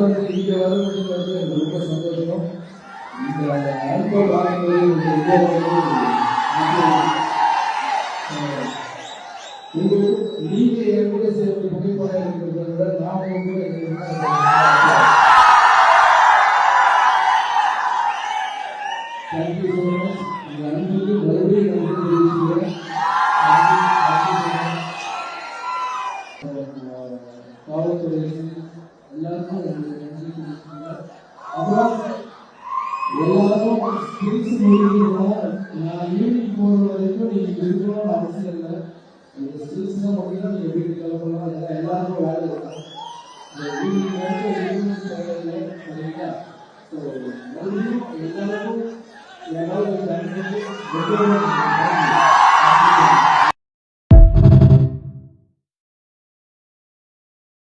வந்து இங்கே வரணுங்கிறது எனக்கு ரொம்ப சந்தோஷம். இந்த அனுபவ பார்க்கும்போது நீங்க என் கூட சேர்ந்து புகைப்படம் இருக்கிறத விட நான் கூட தேங்க்யூ ஸோ மச். இந்த அன்புக்கு மறுபடியும் நன்றி தெரிவிச்சுக்கிறேன். காவல்துறை எல்லாருக்கும் நன்றி தெரிவிச்சுக்கிறேன். அப்புறம் எல்லாரும் ஸ்கில்ஸ் முடிக்கணும். நான் ஈவினிங் போகிற வரைக்கும் நீங்கள் இருக்கணும்னு அவசியம் இல்லை. இந்த ஸ்கில்ஸ் தான் முடியும். நீங்கள் வீட்டுக்கு கிளம்பலாம். அதெல்லாம் எல்லாருக்கும் வேலை இருக்கும். இந்த ஈவினிங் வரைக்கும் ஈவினிங் தேவையில்லை சரிங்களா? ஸோ மறுபடியும் எல்லாருக்கும் என்னால்